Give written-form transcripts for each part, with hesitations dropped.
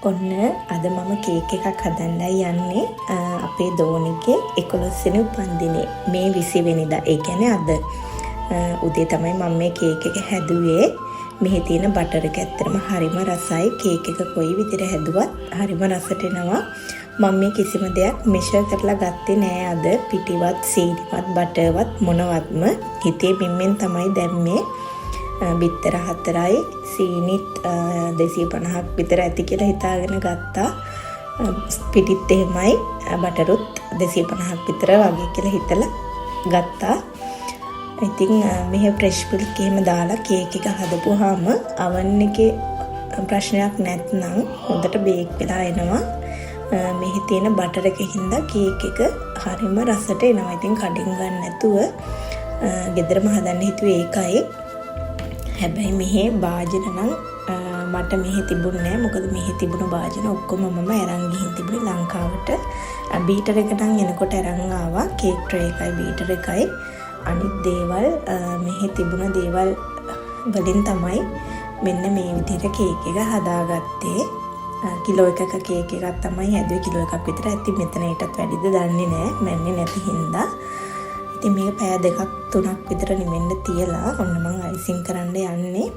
ඔන්න අද මම කේක් එකක් හදන්නයි යන්නේ අපේ දෝනිගේ 11 වෙනි උපන්දිනේ මේ 20 වෙනිදා. ඒ කියන්නේ අද උදේ තමයි මම මේ කේක් එක හැදුවේ. මෙහි තියෙන බටර් එක ඇත්තටම හරිම රසයි. කේක් එක කොයි විදිහට හැදුවත් හරිම රසට එනවා. මම මේ කිසිම දෙයක් මෙෂර් කරලා ගත්තේ නෑ අද. පිටිවත්, සීනිවත්, බටර්වත් මොනවත්ම හිතේ බිම්මෙන් තමයි දැම්මේ. බිත්තර 4යි සීනිත් 250ක් විතර ඇති කියලා හිතාගෙන ගත්තා. පිටිත් එහෙමයි බටරුත් 250ක් විතර වගේ කියලා හිතලා ගත්තා. ඉතින් මෙහෙ ෆ්‍රෙෂ් මිල්ක් එහෙම දාලා කේක් එක හදපුවාම oven එකේ ප්‍රශ්නයක් නැත්නම් හොඳට බේක් වෙලා එනවා. මෙහි තියෙන බටර් එකකින්ද කේක් එක හරිම රසට එනවා. ඉතින් කඩින් ගන්න නැතුව ගෙදරම හදන්න හිතුවේ ඒකයි. හැබැයි මෙහි වාජන නම් මට මෙහි තිබුණේ නැහැ. මොකද මෙහි තිබුණු වාජන ඔක්කොම මම අරන් ගිහින් තිබුණේ ලංකාවට. බීටර් එක නම් එනකොට අරන් ආවා. කේක් ට්‍රේ එකයි බීටර් එකයි. අනිත් දේවල් මෙහි තිබුණ දේවල් වලින් තමයි මෙන්න මේ විදිහට කේක් එක හදාගත්තේ. කිලෝ එකක කේක් එකක් තමයි හැදුවේ. කිලෝ එකක් විතර ඇති. මෙතන ඊටත් වැඩිද දන්නේ නැහැ. මැන්නේ නැති හින්දා. ඉතින් මේක පැය 2ක් 3ක් විතර නිවෙන්න තියලා ඔන්න මම අයිසිං කරන්න යන්නේ.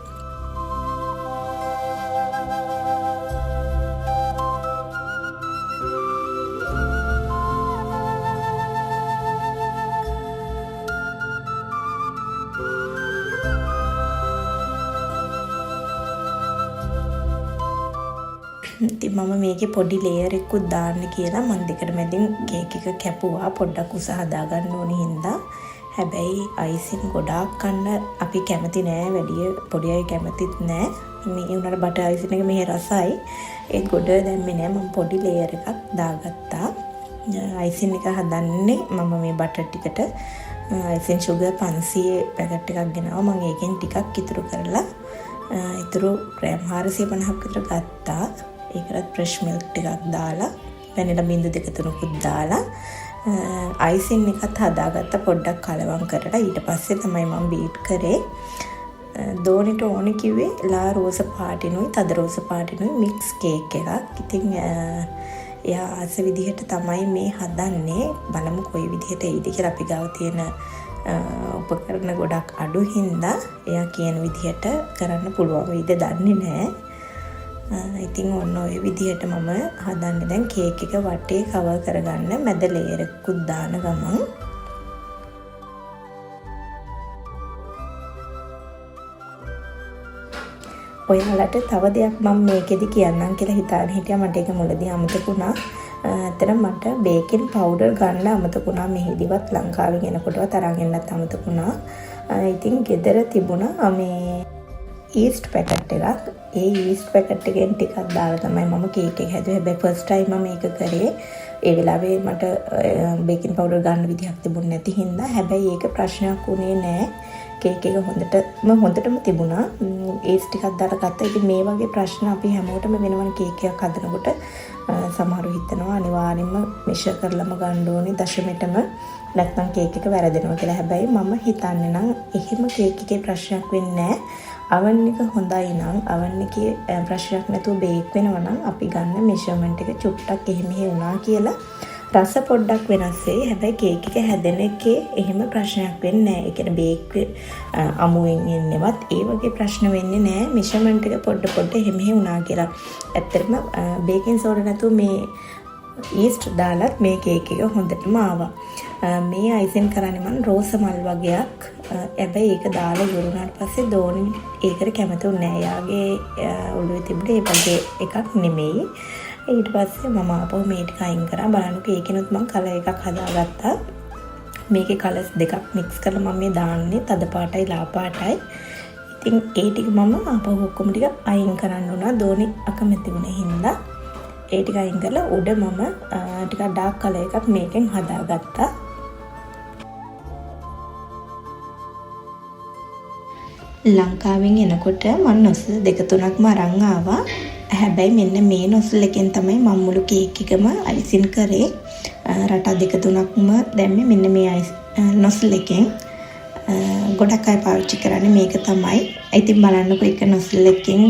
ඉතින් මම මේකේ පොඩි ලේයර් එකකුත් දාන්න කියලා මම දෙකට මැදින් කේක් එක කැපුවා. පොඩ්ඩක් උස හදා ගන්න ඕනේ හින්දා. හැබැයි අයිසින් ගොඩාක් කන්න අපි කැමති නෑ. වැඩි පොඩි අය කැමතිත් නෑ. මේ උනට බටර් අයිසින් එක මෙහෙ රසයි. ඒත් ගොඩ දැම්මේ නෑ. මම පොඩි ලේයර් එකක් දාගත්තා. අයිසින් එක හදන්නේ මම මේ බටර් ටිකට අයිසින් sugar 500 පැකට් එකක් ගෙනාවා. මම ඒකෙන් ටිකක් ඉතුරු කරලා ඉතුරු ග්‍රෑම් 450ක් විතර ගත්තා. ඒකට ෆ්‍රෙෂ් මිල්ක් ටිකක් දාලා වැනිලා බින්දු 2-3කුත් දාලා අයිසින් එකත් හදාගත්ත. පොඩ්ඩක් කලවම් කරලා ඊට පස්සේ තමයි මම බීට් කරේ. දෝනිට ඕනේ කිව්වේ ලා රෝස පාටිනුයි තද රෝස පාටිනුයි මික්ස් කේක් එකක්. ඉතින් එයා ආස විදිහට තමයි මේ හදන්නේ. බලමු කොයි විදිහට එයිද කියලා. අපි ගාව තියෙන උපකරණ ගොඩක් අඩු හින්දා එයා කියන විදිහට කරන්න පුළුවන් වෙයිද දන්නේ නැහැ. ඉතින් ඔන්න ඔය විදිහට මම හදන්නේ. දැන් කේක් එක වටේ කවර් කරගන්න මැද ලේයර් එකකුත් දාන ගමන් ඔයාලට තව දෙයක් මම මේකෙදි කියන්නම් කියලා හිතාගෙන හිටියා. මට ඒක මුලදී අමතක වුණා. ඇත්තටම මට බේකින් පවුඩර් ගන්න අමතක වුණා. මෙහෙදිවත් ලංකාවෙන් එනකොටවත් අරන් එන්නත් අමතක වුණා. ඉතින් ගෙදර තිබුණා මේ ඊස්ට් පැකට් එකක්. ඒ ඊස්ට් පැකට් එකෙන් ටිකක් දාලා තමයි මම කේක් එක හැදුවේ. හැබැයි ෆස්ට් ටයිම් මම මේක කරේ. ඒ වෙලාවේ මට බේකින් පවුඩර් ගන්න විදිහක් තිබුණ නැති හින්දා. හැබැයි ඒක ප්‍රශ්නයක් වුණේ නැහැ. කේක් එක හොඳටම තිබුණා. ඊස්ට් ටිකක් දාලා ගත්තා. ඉතින් මේ වගේ ප්‍රශ්න අපි හැමෝටම වෙනවනේ කේක් එකක් හදනකොට. සමහරව හිතනවා අනිවාර්යෙන්ම මෙෂර් කරලම ගන්න ඕනේ දශමෙටම. නැත්නම් කේක් එක වැරදෙනවා කියලා. හැබැයි මම හිතන්නේ නම් එහෙම කේක් එකේ ප්‍රශ්නයක් වෙන්නේ නැහැ. oven එක හොඳයි නම් oven එකේ ප්‍රශ්නයක් නැතුව බේක් වෙනවා නම් අපි ගන්න මෙෂර්මන්ට් එක චුට්ටක් එහෙම වුණා කියලා රස පොඩ්ඩක් වෙනස් වෙයි. හැබැයි කේක් එක හැදෙන එකේ එහෙම ප්‍රශ්නයක් වෙන්නේ නැහැ. ඒ කියන්නේ බේක් අමුවෙන් එන්නේවත් ඒ වගේ ප්‍රශ්න වෙන්නේ නැහැ. මෙෂර්මන්ට් එක පොඩ එහෙම වුණා කියලා. ඇත්තටම බේකින් සෝඩා නැතුව මේ ඊස්ට් දාලත් මේ කේක් එක හොඳටම ආවා. මේ අයිසින් කරන්නේ මම රෝස මල් වගේක්. හැබැයි ඒක දාලා ඉවරුනාට පස්සේ දෝනි ඒකට කැමතුනේ නැහැ. යාගේ ඔළුවේ තිබුණේ ඒ වගේ එකක් නෙමෙයි. ඊට පස්සේ මම ආපහු මේ ටික අයින් කරා. බලන්නකෝ ඒකිනුත් මම කලර් එකක් හදාගත්තා. මේකේ කලර්ස් දෙකක් මික්ස් කරලා මම මේ දාන්නේ තද පාටයි ලා පාටයි. ඉතින් ඒ ටික මම ආපහු ඔක්කොම ටික අයින් කරන්න උනා. දෝනි අකමැති වුණේ හින්දා ඒ ටික අයින් කරලා උඩ මම ටිකක් ඩාර්ක් කලර් එකක් මේකෙන් හදාගත්තා. ලංකාවෙන් එනකොට මම නොසල් 2-3ක්ම අරන් ආවා. හැබැයි මෙන්න මේ නොසල් එකෙන් තමයි මම මුළු කේක් එකම අයිසින් කරේ. රට 2-3ක්ම දැම්මේ මෙන්න මේ නොසල් එකෙන්. ගොඩක් අය පාවිච්චි කරන්නේ මේක තමයි. ඉතින් බලන්නකො එක නොසල් එකකින්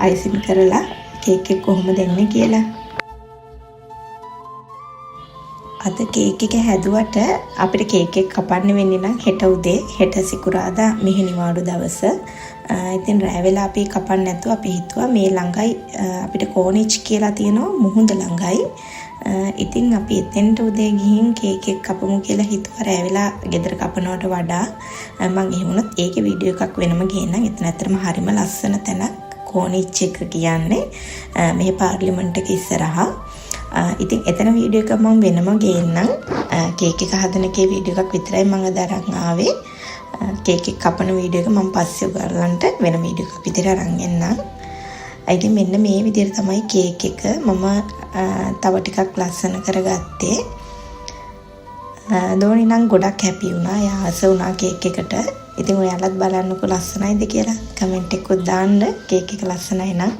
අයිසින් කරලා කේක් එක කොහොමද දෙන්නේ කියලා. අද කේක් එක හැදුවට අපිට කේක් එක කපන්න වෙන්නේ නම් හෙට උදේ, හෙට සිකුරාදා මිහිනිවාඩු දවස. ඉතින් රෑ වෙලා අපි කපන්න නැතුව අපි හිතුවා මේ ළඟයි අපිට කෝනිච් කියලා තියෙනවා මුහුද ළඟයි. ඉතින් අපි එතෙන්ට උදේ ගිහින් කේක් එක කපමු කියලා හිතුවා රෑ වෙලා ගෙදර කපනවට වඩා. මම එහෙම වුණත් ඒකේ වීඩියෝ එකක් වෙනම ගේන්නම්. එතන ඇත්තටම හරිම ලස්සන තැනක් කෝනිච් එක කියන්නේ. මෙහි පාර්ලිමේන්තු එක ඉස්සරහා. ඉතින් එතන වීඩියෝ එකක් මම වෙනම ගේන්නම්. කේක් එක හදන එකේ වීඩියෝ එකක් විතරයි මම අද අරන් ආවේ. කේක් එක කපන වීඩියෝ එක මම පස්සේ ඔයාලන්ට වෙන වීඩියෝ එකක් විතර අරන් එන්නම්. ඉතින් මෙන්න මේ විදිහට තමයි කේක් එක මම තව ටිකක් ලස්සන කරගත්තේ. දෝනි නම් ගොඩක් හැපි වුණා. යාස වුණා කේක් එකට. ඉතින් ඔයාලත් බලන්නකො ලස්සනයිද කියලා කමෙන්ට් එකක් දාන්න. කේක් එක ලස්සනයි නම්